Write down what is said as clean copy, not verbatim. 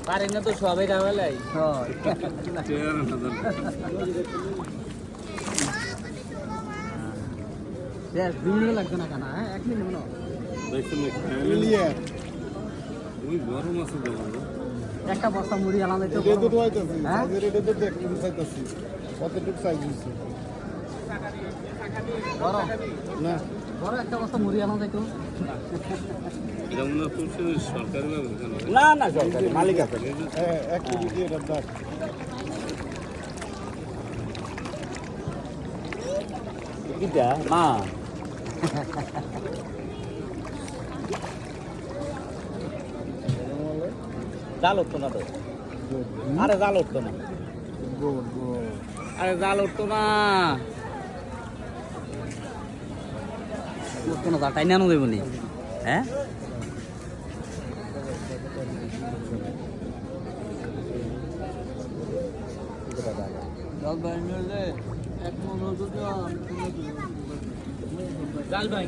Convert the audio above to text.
পারেন না তো সবাই রাবেলাই দুই লাগবে না কেন হ্যাঁ 1 মিনিট মনে একটা বস্তা মুড়ি আলাদা কতটুকু সাইজ হয়েছে বড় না বড় একটা বস্তা মুড়ি আলাদা তো না না সরকারি মালিক আছে হ্যাঁ 1 কেজি দিয়ে এটার দাম কিটা না জাল উঠতো না তো আরে জাল উঠতো না আরে জাল উঠতো না উঠতো না টাইনে আনো দেবো নি হ্যাঁ জাল ভাই